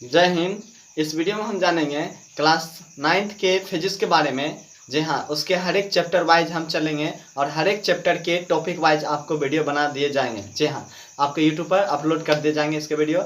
जय हिंद। इस वीडियो में हम जानेंगे क्लास 9th के फिजिक्स के बारे में। जी हाँ, उसके हर एक चैप्टर वाइज हम चलेंगे और हर एक चैप्टर के टॉपिक वाइज आपको वीडियो बना दिए जाएंगे। जी हाँ, आपको यूट्यूब पर अपलोड कर दिए जाएंगे इसके वीडियो।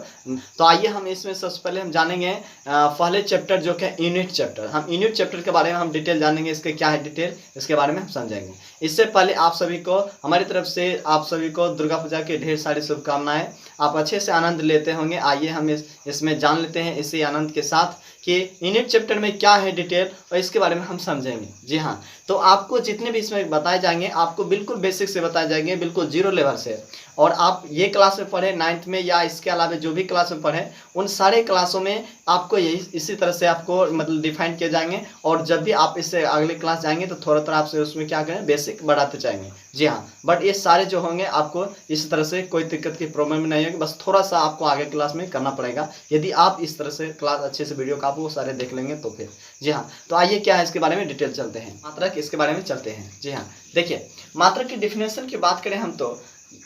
तो आइए हम इसमें सबसे पहले हम जानेंगे पहले चैप्टर जो कि यूनिट चैप्टर। हम यूनिट चैप्टर के बारे में हम डिटेल जानेंगे, इसके क्या है डिटेल, इसके बारे में हम समझेंगे। इससे पहले आप सभी को हमारी तरफ से आप सभी को दुर्गा पूजा की ढेर सारी शुभकामनाएं। आप अच्छे से आनंद लेते होंगे। आइए हम इसमें जान लेते हैं इसी आनंद के साथ कि यूनिट चैप्टर में क्या है डिटेल और इसके बारे में हम समझेंगे। जी हाँ, तो आपको जितने भी इसमें बताए जाएंगे आपको बिल्कुल बेसिक से बताए जाएंगे, बिल्कुल जीरो लेवल से। और आप ये क्लास में पढ़े 9th में या इसके अलावा जो भी क्लास में पढ़े उन सारे क्लासों में आपको यही इसी तरह से आपको मतलब डिफाइन किए जाएंगे। और जब भी आप इससे अगले क्लास जाएंगे तो थोड़ा थोड़ा आपसे उसमें क्या करें, बेसिक बढ़ाते जाएंगे। जी हाँ, बट ये सारे जो होंगे आपको इस तरह से कोई दिक्कत की प्रॉब्लम नहीं होगी, बस थोड़ा सा आपको आगे क्लास में करना पड़ेगा। यदि आप इस तरह से क्लास अच्छे से वीडियो का आप वो सारे देख लेंगे तो फिर। जी हाँ, तो आइए क्या है इसके बारे में डिटेल चलते हैं, मात्रक इसके बारे में चलते हैं। जी हाँ, देखिए मात्रक की डिफिनेशन की बात करें हम तो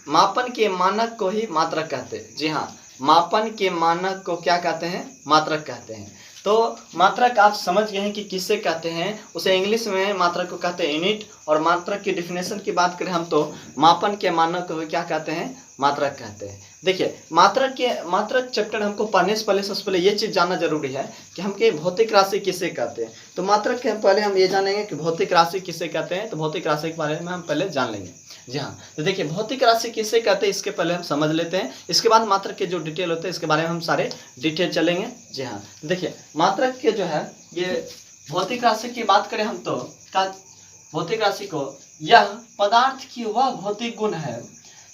मापन के मानक को ही मात्रक कहते हैं। जी हाँ, मापन के मानक को क्या कहते हैं, मात्रक कहते हैं। तो मात्रक आप समझ गए हैं कि किससे कहते हैं, उसे इंग्लिश में मात्रक को कहते हैं यूनिट। और मात्रक की डिफिनेशन की बात करें हम तो मापन के मानक को क्या कहते हैं, मात्रक कहते हैं। देखिए मात्रक चैप्टर हमको पढ़ने से पहले सबसे पहले ये चीज़ जानना जरूरी है कि हम के भौतिक राशि किसे कहते हैं। तो मात्रक के पहले हम ये जानेंगे कि भौतिक राशि किसे कहते हैं। तो भौतिक राशि के बारे में हम पहले जान लेंगे। जी हाँ, तो देखिए भौतिक राशि किसे कहते हैं इसके पहले हम समझ लेते हैं। इसके बाद मात्रक के जो डिटेल होते हैं इसके बारे में हम सारे डिटेल चलेंगे। जी हाँ, देखिए मात्रक के जो है ये भौतिक राशि की बात करें हम तो भौतिक राशि को यह पदार्थ की वह भौतिक गुण है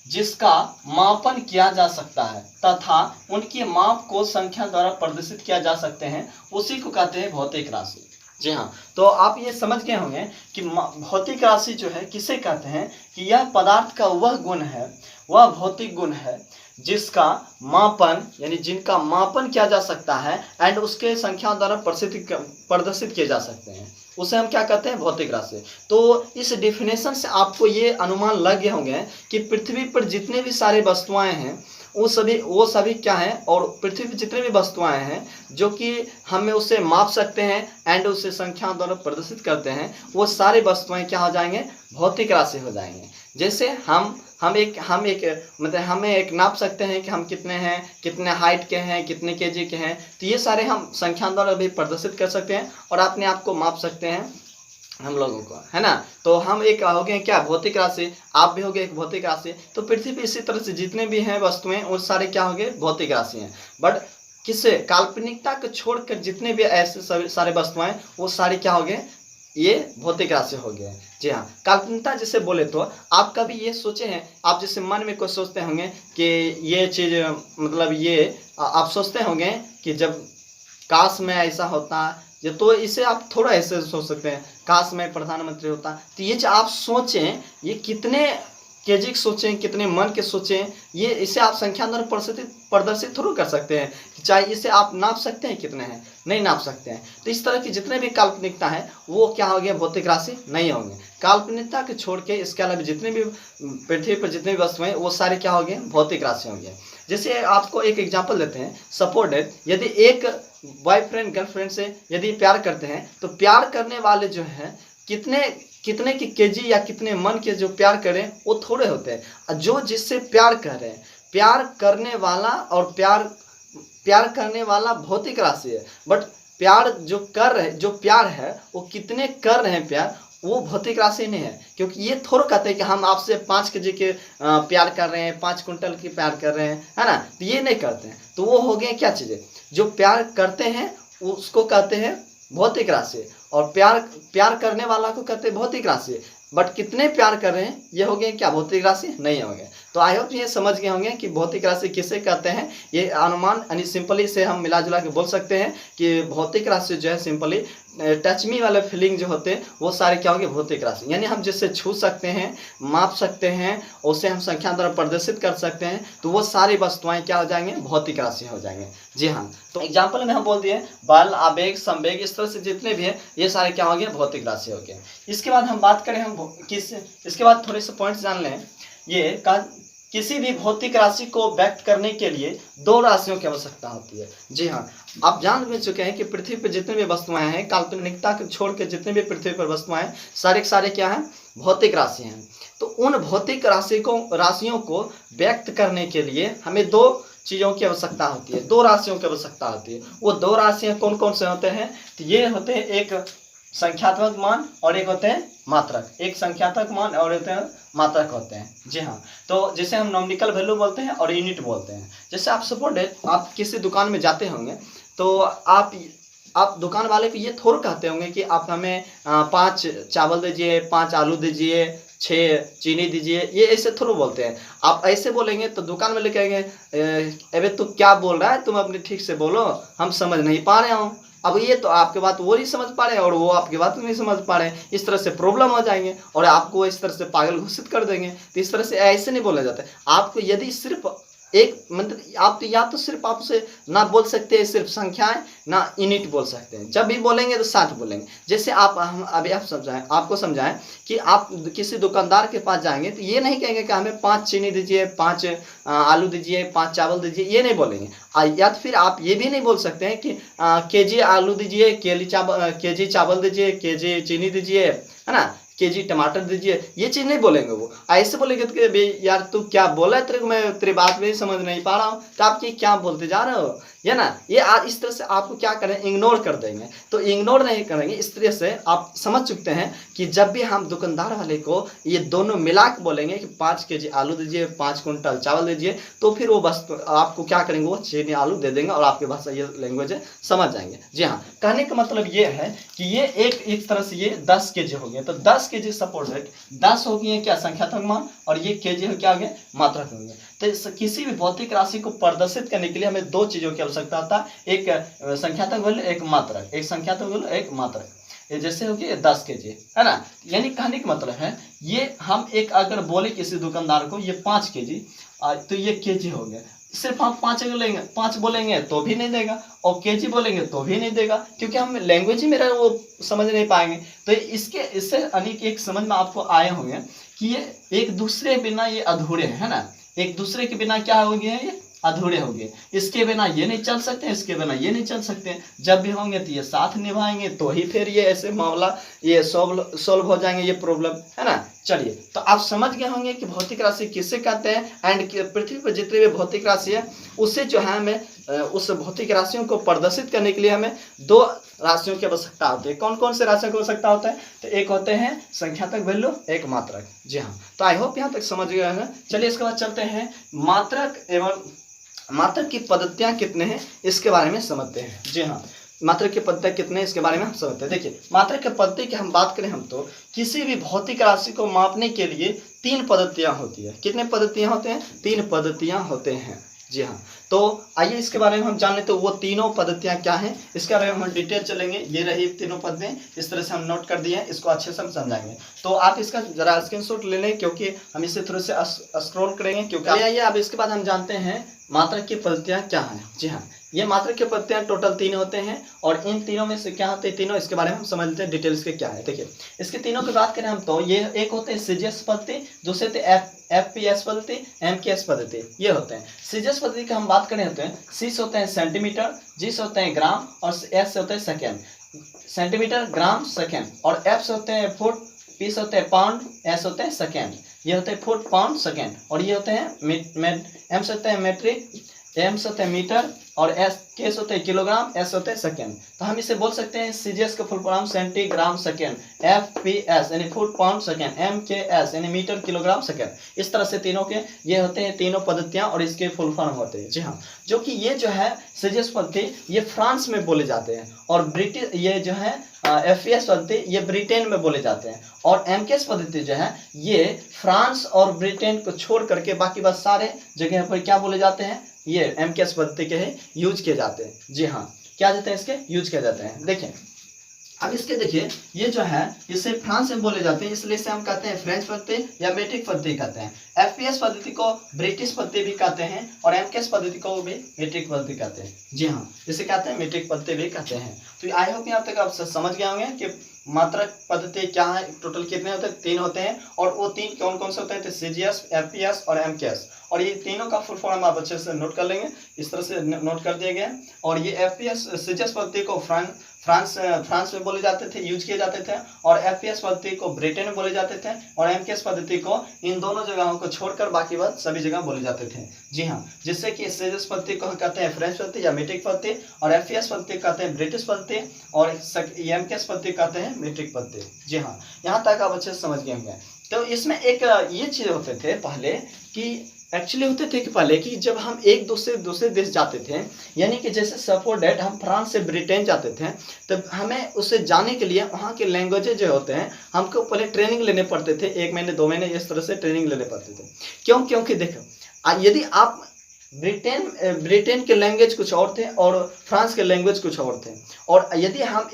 जिसका मापन किया जा सकता है तथा उनके माप को संख्या द्वारा प्रदर्शित किया जा सकते हैं, उसी को कहते हैं भौतिक राशि। जी हाँ, तो आप ये समझ गए होंगे कि भौतिक राशि जो है किसे कहते हैं कि यह पदार्थ का वह गुण है, वह भौतिक गुण है जिसका मापन यानी जिनका मापन किया जा सकता है एंड उसके संख्या द्वारा प्रदर्शित किए जा सकते हैं, उसे हम क्या कहते हैं, भौतिक राशि। तो इस डेफिनेशन से आपको ये अनुमान लग गए होंगे कि पृथ्वी पर जितने भी सारे वस्तुएं हैं वो सभी क्या हैं, और पृथ्वी पर जितने भी वस्तुएं हैं जो कि हमें उसे माप सकते हैं एंड उसे संख्या द्वारा प्रदर्शित करते हैं, वो सारे वस्तुएं क्या हो जाएंगे, भौतिक राशि हो जाएंगे। जैसे हम एक मतलब हमें एक नाप सकते हैं कि हम कितने हैं, कितने हाइट के हैं, कितने केजी के हैं, तो ये सारे हम संख्या द्वारा भी प्रदर्शित कर सकते हैं और अपने आप को माप सकते हैं हम लोगों को, है ना। तो हम एक हो गए क्या, भौतिक राशि। आप भी हो गए एक भौतिक राशि। तो पृथ्वी पे इसी तरह से जितने भी हैं वस्तुएं वो सारे क्या हो गए, भौतिक राशि हैं। बट किससे, काल्पनिकता को छोड़कर जितने भी ऐसे सारे वस्तुएं वो सारे क्या हो गए, ये भौतिक राशि हो गए। जी हाँ, काल्पनिकता जिसे बोले तो आप कभी ये सोचे हैं, आप जैसे मन में कुछ सोचते होंगे कि ये चीज़ मतलब ये आप सोचते होंगे कि जब काश में ऐसा होता, ये तो इसे आप थोड़ा ऐसे सोच सकते हैं, काश में प्रधानमंत्री होता। तो ये जो आप सोचें, ये कितने केजी सोचें, कितने मन के सोचें, ये इसे आप संख्या द्वारा प्रदर्शित थोड़ा कर सकते हैं। चाहे इसे आप नाप सकते हैं कितने हैं, नहीं नाप सकते हैं। तो इस तरह की जितने भी काल्पनिकता है वो क्या हो गया, भौतिक राशि नहीं होंगे। काल्पनिकता के छोड़ के इसके अलावा जितने भी पृथ्वी पर जितने भी वस्तुएं वो सारे क्या हो गए, भौतिक राशि होंगे। जैसे आपको एक एग्जाम्पल देते हैं, सपोर्ट यदि एक बॉयफ्रेंड गर्लफ्रेंड से यदि प्यार करते हैं तो प्यार करने वाले जो हैं कितने की केजी या कितने मन के जो प्यार करें वो थोड़े होते हैं। जो जिससे प्यार कर रहे हैं, प्यार करने वाला और प्यार करने वाला भौतिक राशि है। बट प्यार जो प्यार है वो कितने कर रहे हैं प्यार, वो भौतिक राशि नहीं है। क्योंकि ये थोड़ा कहते हैं कि हम आपसे 5 केजी के प्यार कर रहे हैं, 5 कुंटल की प्यार कर रहे हैं, है ना। तो ये नहीं करते हैं। तो वो हो गए क्या चीज़ें, जो प्यार करते हैं उसको कहते हैं भौतिक राशि, और प्यार करने वाला को कहते हैं भौतिक राशि। बट कितने प्यार कर रहे हैं ये हो गए क्या, भौतिक राशि नहीं हो गए। तो आई होप ये समझ गए होंगे कि भौतिक राशि किसे कहते हैं। ये अनुमान यानी सिंपली से हम मिला जुला के बोल सकते हैं कि भौतिक राशि जो है सिंपली टच मी वाले फीलिंग जो होते हैं वो सारे क्या होंगे, भौतिक राशि। यानी हम जिससे छू सकते हैं, माप सकते हैं, उसे हम संख्या द्वारा प्रदर्शित कर सकते हैं, तो वो सारी वस्तुएं क्या हो जाएंगे, भौतिक राशि हो जाएंगे। जी हाँ, तो एग्जाम्पल में हम बोल दिए बल, आवेग, संवेग, इस तरह से जितने भी हैं ये सारे क्या हो गए, भौतिक राशि हो गए। इसके बाद हम बात करें इसके बाद थोड़े से पॉइंट्स जान लें। ये किसी भी भौतिक राशि को व्यक्त करने के लिए दो राशियों की आवश्यकता होती है। जी हाँ, आप जान भी चुके हैं कि पृथ्वी पर जितने भी वस्तुएं हैं, काल्पनिकता को छोड़ के जितने भी पृथ्वी पर वस्तुएं हैं, सारे के सारे क्या हैं, भौतिक राशि हैं। तो उन भौतिक राशियों को व्यक्त करने के लिए हमें दो चीज़ों की आवश्यकता होती है, दो राशियों की आवश्यकता होती है। वो दो राशियाँ कौन कौन से होते हैं? तो ये होते हैं एक संख्यात्मक मान और एक होते हैं मात्रक। एक संख्यात्मक मान और होते हैं मात्रक होते हैं। जी हाँ, तो जैसे हम नॉमिकल वैल्यू बोलते हैं और यूनिट बोलते हैं। जैसे आप सपोज आप किसी दुकान में जाते होंगे तो आप दुकान वाले को ये थोड़ा कहते होंगे कि आप हमें 5 चावल दीजिए, 5 आलू दीजिए, 6 चीनी दीजिए, ये ऐसे थोड़ा बोलते हैं। आप ऐसे बोलेंगे तो दुकान वाले कहेंगे अबे तू क्या बोल रहा है, तुम अपने ठीक से बोलो, हम समझ नहीं पा रहे हो। अब ये तो आपके बात वो नहीं समझ पा रहे और वो आपकी बात नहीं समझ पा रहे, इस तरह से प्रॉब्लम हो जाएंगे और आपको इस तरह से पागल घोषित कर देंगे। तो इस तरह से ऐसे नहीं बोला जाता है। आपको यदि सिर्फ एक मतलब आप तो या तो सिर्फ आपसे ना बोल सकते हैं सिर्फ संख्याएं, ना यूनिट बोल सकते हैं। जब भी बोलेंगे तो साथ बोलेंगे। जैसे हम अभी आपको समझाएं कि आप किसी दुकानदार के पास जाएंगे तो ये नहीं कहेंगे कि हमें 5 चीनी दीजिए, 5 आलू दीजिए, 5 चावल दीजिए, ये नहीं बोलेंगे। या तो फिर आप ये भी नहीं बोल सकते हैं कि केजी आलू दीजिए, केजी चावल दीजिए, केजी चीनी दीजिए, है ना, केजी टमाटर दीजिए, ये चीज नहीं बोलेंगे। वो ऐसे बोलेंगे तो यार तू क्या बोला है, तेरे को मैं तेरी बात में समझ नहीं पा रहा हूँ, तो आप ये क्या बोलते जा रहे हो, है ना। ये इस तरह से आपको क्या करें, इग्नोर कर देंगे। तो इग्नोर नहीं करेंगे, इस तरह से आप समझ चुकते हैं कि जब भी हम दुकानदार वाले को ये दोनों मिला के बोलेंगे कि 5 केजी आलू दीजिए, 5 कुंटल चावल दीजिए, तो फिर वो बस आपको क्या करेंगे, वो चीनी आलू दे देंगे और आपके भाषा ये लैंग्वेज समझ जाएंगे। जी हाँ, कहने का मतलब ये है कि ये एक तरह से ये 10 केजी हो गया। तो 10 केजी सपोज 10 हो गए क्या, संख्यात्मक मान, और ये केजी हो क्या हो गया, मात्रक हो गया। तो किसी भी भौतिक राशि को प्रदर्शित करने के लिए हमें दो चीजों की आवश्यकता होता है, एक संख्यात्मक वैल्यू, एक मात्रक। एक संख्यात्मक वैल्यू, एक मात्रक। जैसे हो गया 10 केजी, है ना। यानी कहने का मतलब है ये हम एक अगर बोले किसी दुकानदार को ये 5 केजी, तो ये केजी हो गया। सिर्फ हम 5 बोलेंगे तो भी नहीं देगा, और केजी बोलेंगे तो भी नहीं देगा, क्योंकि हम लैंग्वेज ही मेरा वो समझ नहीं पाएंगे। तो इससे अनेक एक समझ में आपको आए होंगे कि ये एक दूसरे बिना ये अधूरे है ना। एक दूसरे के बिना क्या हो गया, ये अधूरे हो गए। इसके बिना ये नहीं चल सकते, इसके बिना ये नहीं चल सकते। जब भी होंगे तो ये साथ निभाएंगे, तो ही फिर ये ऐसे मामला ये सॉल्व हो जाएंगे, ये प्रॉब्लम, है ना। चलिए, तो आप समझ गए होंगे कि भौतिक राशि किसे कहते हैं, एंड पृथ्वी पर जितने भी भौतिक राशि है उससे जो है हमें उस भौतिक राशियों को प्रदर्शित करने के लिए हमें दो राशियों की आवश्यकता होती है। कौन कौन से राशियों की आवश्यकता होता है? तो एक होते हैं संख्यात्मक वैल्यू, एक मात्रक। जी हाँ, तो आई होप यहाँ तक समझ गए हैं। चलिए इसके बाद चलते हैं मात्रक एवं मात्रक की पद्धतियां कितने हैं इसके बारे में समझते हैं। जी हाँ, मात्रक की पद्धतियां कितने हैं इसके बारे में हम समझते हैं। देखिए, मात्रक की पद्धति की हम बात करें, हम तो किसी भी भौतिक राशि को मापने के लिए 3 पद्धतियां होती है। कितने पद्धतियां होते हैं? 3 पद्धतियां होते हैं। जी हाँ, तो आइए इसके बारे में हम जान लेते हैं वो तीनों पद्धतियां क्या हैं, इसके बारे में हम डिटेल चलेंगे। ये रही तीनों पद्धतियां, इस तरह से हम नोट कर दिए हैं, इसको अच्छे से हम समझाएंगे। तो आप इसका जरा स्क्रीनशॉट ले लें, क्योंकि हम इसे थोड़े से स्क्रॉल करेंगे। क्योंकि आइए अब इसके बाद हम जानते हैं मात्रक की पद्धतियां क्या हैं। जी हाँ, ये मात्रक की पद्धतियां टोटल 3 होते हैं, और इन तीनों में से क्या होते हैं तीनों, इसके बारे में हम समझ लेते हैं डिटेल्स के क्या है। देखिए, इसके तीनों की बात करें हम तो ये एक होते हैं सीजीएस पद्धति, दूसरे थे एफपीएस पद्धति, एमकेएस पद्धति, ये होते हैं। सीजीएस पद्धति की हम बात करें होते हैं, सी से होते हैं सेंटीमीटर, जी से होते हैं ग्राम, और एस से होते हैं सेकेंड। सेंटीमीटर, ग्राम, सेकेंड। और एफ से होते हैं फुट, पी से होते हैं पाउंड, एस होते हैं सेकेंड। ये होते हैं फुट, पाउंड, सेकेंड। और ये होते हैं एम से होते हैं मेट्रिक, एम से होते हैं मीटर, और एस के से होते हैं किलोग्राम, एस होते हैं सेकेंड। तो हम इसे बोल सकते हैं सीजीएस का full form centigram second, F P S यानी फुट पाउंड सेकेंड, एम के एस यानी मीटर किलोग्राम सेकेंड। इस तरह से तीनों के ये होते हैं तीनों पद्धतियां, और इसके फुल फॉर्म होते हैं। जी हाँ, जो कि ये जो है सीजीएस पद्धति ये फ्रांस में बोले जाते हैं, और ब्रिटिश ये जो है एफपीएस पद्धति ये ब्रिटेन में बोले जाते हैं, और एमकेएस पद्धति जो है ये फ्रांस और ब्रिटेन को छोड़ करके बाकी बस सारे जगह पर क्या बोले जाते हैं, ये एमकेएस पद्धति के यूज किए जाते हैं। जी हाँ, क्या जाते हैं इसके यूज किए जाते हैं। देखिए, अब इसके देखिए ये जो है इसे फ्रांस में बोले जाते हैं, इसलिए इसे हम कहते हैं फ्रेंच पद्धति या मेट्रिक पद्धति कहते हैं। एफपीएस पद्धति को ब्रिटिश पद्धति भी कहते हैं, और एमकेएस पद्धति को भी मेट्रिक पद्धति कहते हैं। जी हाँ, इसे कहते हैं मेट्रिक पद्धति भी कहते हैं। तो आई होप यहाँ तक आप समझ गए होंगे कि मात्रक पद्धति क्या है, टोटल कितने होते हैं, 3 होते हैं। और वो 3 कौन कौन से होते हैं, तो सीजीएस, एफपीएस और एमकेएस। और ये तीनों का फुल फॉर्म आप अच्छे से नोट कर लेंगे, इस तरह से नोट कर दिए गए। और ये एफपीएस सीजीएस पद्धति को फ्रांस में बोले जाते थे, यूज किए जाते थे। और एफपीएस पद्धति को ब्रिटेन में बोले जाते थे। और एमकेएस पद्धति को इन दोनों जगहों को छोड़कर बाकी बात सभी जगह बोले जाते थे। जी हाँ, जिससे कि सीजीएस पद्धति को कहते हैं फ्रेंच पद्धति या मीट्रिक पद्धति, और एफपीएस पद्धति कहते हैं ब्रिटिश पद्धति, और एमकेएस पद्धति कहते हैं मीट्रिक पद्धति। जी हाँ, यहाँ तक आप अच्छे से समझ गए होंगे। तो इसमें एक ये चीज होते थे पहले कि एक्चुअली होते थे कि पहले कि जब हम एक दूसरे देश जाते थे, यानी कि जैसे सपोज दैट हम फ्रांस से ब्रिटेन जाते थे, तब हमें उसे जाने के लिए वहाँ के लैंग्वेजेज जो होते हैं हमको पहले ट्रेनिंग लेने पड़ते थे, 1 महीने 2 महीने इस तरह से ट्रेनिंग लेने पड़ते थे। क्योंकि देखो यदि आप ब्रिटेन के लैंग्वेज कुछ और थे और फ्रांस के लैंग्वेज कुछ और थे, और यदि हम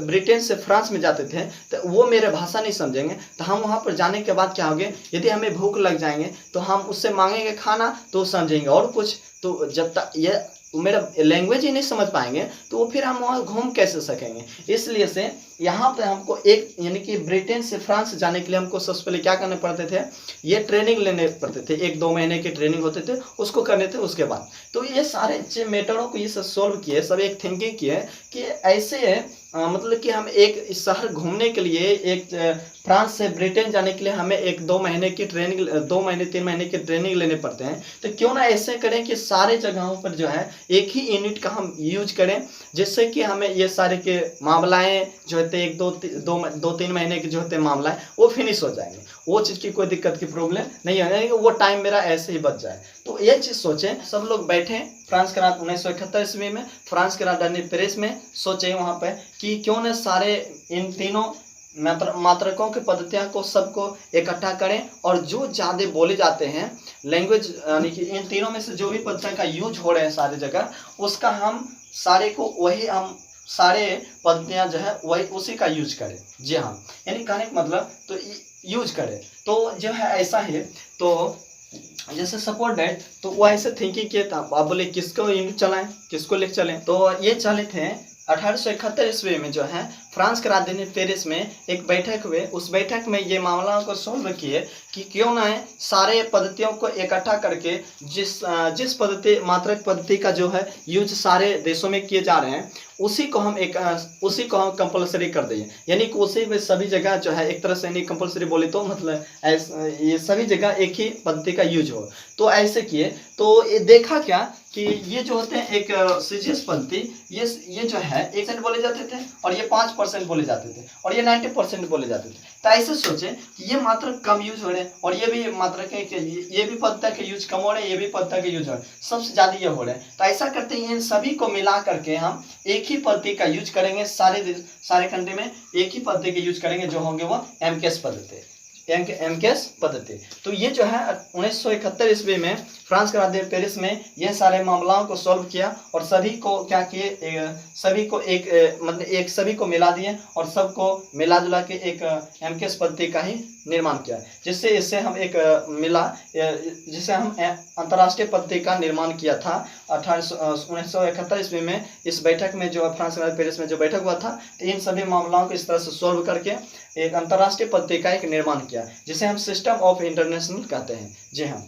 ब्रिटेन से फ्रांस में जाते थे तो वो मेरे भाषा नहीं समझेंगे, तो हम वहाँ पर जाने के बाद क्या होंगे, यदि हमें भूख लग जाएंगे तो हम उससे मांगेंगे खाना तो समझेंगे, और कुछ तो जब तक ये मेरा लैंग्वेज ही नहीं समझ पाएंगे तो वो फिर हम वहाँ घूम कैसे सकेंगे। इसलिए से यहाँ पे हमको एक यानी कि ब्रिटेन से फ्रांस जाने के लिए हमको सबसे पहले क्या करने पड़ते थे, ये ट्रेनिंग लेने पड़ते थे, 1-2 महीने की ट्रेनिंग होते थे, उसको करने थे। उसके बाद तो ये सारे मैटरों को ये सब सोल्व किए, सब एक थिंकिंग किए कि ऐसे मतलब कि हम एक शहर घूमने के लिए एक फ्रांस से ब्रिटेन जाने के लिए हमें 1-2 महीने की ट्रेनिंग 2 महीने 3 महीने की ट्रेनिंग लेने पड़ते हैं। तो क्यों ना ऐसे करें कि सारे जगहों पर जो है एक ही यूनिट का हम यूज करें, जिससे कि हमें ये सारे के मामलाएं जो होते हैं 1-2-3 महीने के जो होते हैं मामला वो फिनिश हो जाएंगे, वो चीज़ की कोई दिक्कत की प्रॉब्लम नहीं है, वो टाइम मेरा ऐसे ही बच जाए। तो ये चीज़ सोचें, सब लोग बैठे फ्रांस के रात 1971 ईस्वी में फ्रांस के राजधानी पेरिस में, सोचे वहाँ पे कि क्यों न सारे इन तीनों मात्रकों की पद्धतियों को सबको इकट्ठा करें, और जो ज़्यादा बोले जाते हैं लैंग्वेज यानी कि इन तीनों में से जो भी पद्धतियों का यूज हो रहे हैं सारी जगह, उसका हम सारे को वही हम सारे पद्धतियाँ जो है वही उसी का यूज करें। जी हाँ, यानी कहने का मतलब तो यूज करें तो जो है ऐसा है। तो जैसे सपोर्ट डेट तो वो ऐसे थिंकिंग किए था, आप बोले किसको यूनिट चलाएं, किसको लेकर चलें, तो ये चले थे 1871 ईस्वी में जो है फ्रांस के राजधानी पेरिस में एक बैठक हुए। उस बैठक में ये मामला को सोल्व किए कि क्यों ना है सारे पद्धतियों को इकट्ठा करके जिस पद्धति मात्रक पद्धति का जो है यूज सारे देशों में किए जा रहे हैं उसी को हम कंपलसरी कर दें, यानी कि उसी में सभी जगह जो है एक तरह से नहीं कंपलसरी बोले तो मतलब ये सभी जगह एक ही पद्धति का यूज हो। तो ऐसे किए तो ये देखा क्या कि ये जो होते हैं एक सीजीएस पद्धति ये जो है 1% बोले जाते थे, और ये 5% बोले जाते थे, और ये 90% बोले जाते थे। तो ऐसे सोचे कि ये मात्रक कम यूज हो रहे हैं, और ये भी मात्रक ये भी पद्धति के यूज कम हो रहे हैं, ये भी पद्धति के यूज हो रहे हैं, सबसे ज्यादा ये हो रहे हैं। तो ऐसा करते हैं इन सभी को मिला करके हम एक ही पद्धति का यूज करेंगे, सारे कंट्री में एक ही पद्धति के यूज करेंगे, जो होंगे वो एमकेएस पद्धति। तो ये जो है 1971 ईस्वी में फ्रांस के राजधानी पेरिस में ये सारे मामलों को सॉल्व किया, और सभी को क्या किए, सभी को मिला दिए, और सबको मिला जुला के एक एमकेएस पद्धति का ही निर्माण किया, जिससे हम अंतर्राष्ट्रीय पद्धति का निर्माण किया था 1971 ईस्वी में। इस बैठक में जो फ्रांस के पेरिस में जो बैठक हुआ था, तो इन सभी मामलों को इस तरह से सॉल्व करके एक अंतर्राष्ट्रीय पद्धति का एक निर्माण किया, जिसे हम सिस्टम ऑफ इंटरनेशनल कहते हैं। जी हाँ,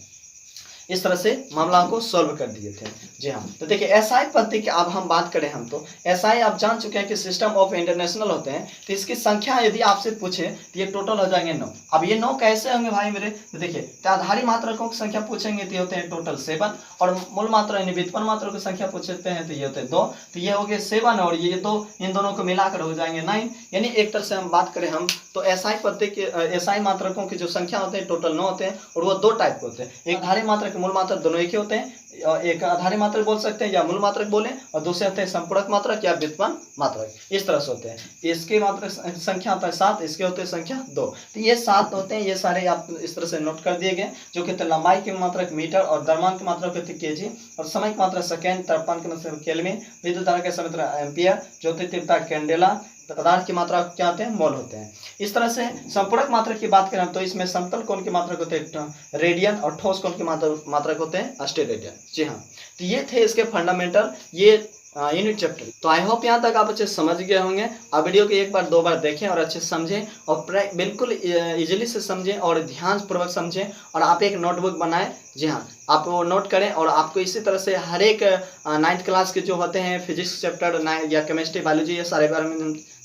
इस तरह से मामला को सॉल्व कर दिए थे। जी हाँ, तो देखिए एसआई पद्धति की अब हम बात करें, हम तो एसआई आप जान चुके हैं कि सिस्टम ऑफ इंटरनेशनल होते हैं। तो इसकी संख्या यदि आपसे पूछे तो ये टोटल हो जाएंगे 9। अब ये 9 कैसे होंगे भाई मेरे, तो देखिए तो आधारी मात्रकों की संख्या पूछेंगे तो ये होते हैं टोटल 7, और मूल मात्रा यानी व्युत्पन्न मात्रा की संख्या पूछते हैं तो ये होते हैं 2, तो ये हो गए 7, और ये 2 इन दोनों को मिलाकर हो जाएंगे 9। यानी एक तरह से हम बात करें हम तो एसआई पद्धति के एसआई मात्रकों की जो संख्या होते हैं टोटल 9 होते हैं, और वो 2 टाइप के होते हैं, एक आधारी मात्रक मूल मात्रक दोनों एक ही होते हैं, एक आधारी मात्रक बोल सकते हैं या मूल मात्रक बोले, और दूसरे होते हैं संपूरक मात्रक या व्युत्पन्न मात्रक, इस तरह से होते हैं। इसके मात्रक संख्या होता है 7, इसके होते हैं संख्या 2, तो ये 7 होते हैं। ये सारे आप इस तरह से नोट कर दिए गए, जो कि लंबाई की मात्रक मीटर, और द्रव्यमान की मात्रक होती है केजी, और समय की मात्रा सेकेंड, तापमान की मात्रा केल्विन, विद्युत धारा के समय एम्पियर, ज्योति तीव्रता कैंडेला, पदार्थ की मात्रा क्या होते हैं, मोल होते हैं। इस तरह से संपूरक मात्रक की बात करें तो इसमें समतल कोण की मात्रक होते हैं रेडियन, और ठोस कोण की मात्रक होते हैं अस्टेरेडियन। जी हाँ, तो ये थे इसके फंडामेंटल, ये यूनिट चैप्टर। तो आई होप यहाँ तक आप अच्छे समझ गए होंगे। आप वीडियो को एक बार दो बार देखें और अच्छे समझें और बिल्कुल इजीली से समझें और ध्यान पूर्वक समझें और आप एक नोटबुक बनाएं। जी हाँ, आप वो नोट करें और आपको इसी तरह से हर एक 9th क्लास के जो होते हैं फिजिक्स चैप्टर 9 या केमिस्ट्री बायोलॉजी, ये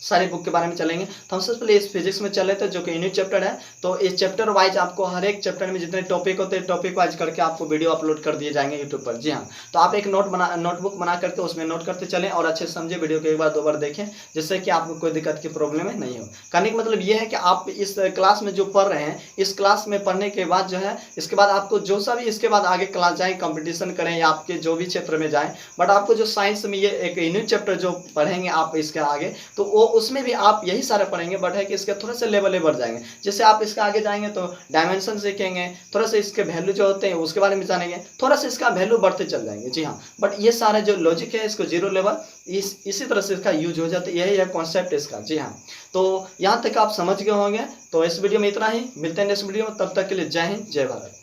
सारे बुक के बारे में चलेंगे। तो हम सबसे पहले इस फिजिक्स में चले थे जो कि यूनिट चैप्टर है। तो इस चैप्टर वाइज आपको हर एक चैप्टर में जितने टॉपिक होते हैं टॉपिक वाइज करके आपको वीडियो अपलोड कर दिए जाएंगे यूट्यूब पर। जी हाँ, तो आप एक नोटबुक बना करके उसमें नोट करते चलें और अच्छे से समझे, वीडियो को एक बार दो बार देखें जिससे कि आपको कोई दिक्कत की प्रॉब्लम नहीं हो। कहने का मतलब ये है कि आप इस क्लास में जो पढ़ रहे हैं, इस क्लास में पढ़ने के बाद जो है इसके बाद आपको जो सा भी इसके बाद आगे क्लास जाएं, कंपटीशन करें या आपके जो भी क्षेत्र में जाएं, बट आपको जो साइंस में ये एक यूनिट चैप्टर जो पढ़ेंगे आप इसके आगे, तो वो उसमें भी आप यही सारे पढ़ेंगे, बट है कि इसके थोड़ा सा लेवल बढ़ जाएंगे। जैसे आप इसके आगे जाएंगे तो डायमेंशन सीखेंगे, थोड़ा सा इसके वैल्यू जो होते हैं उसके बारे में जानेंगे, थोड़ा सा इसका वैल्यू बढ़ते चल जाएंगे। जी हाँ, बट ये सारे जो लॉजिक है इसको जीरो लेवल इसी तरह से इसका यूज हो जाता है, यही है कॉन्सेप्ट इसका। जी हाँ, तो यहाँ तक आप समझ गए होंगे। तो इस वीडियो में इतना ही, मिलते हैं नेक्स्ट वीडियो में, तब तक के लिए जय हिंद जय भारत।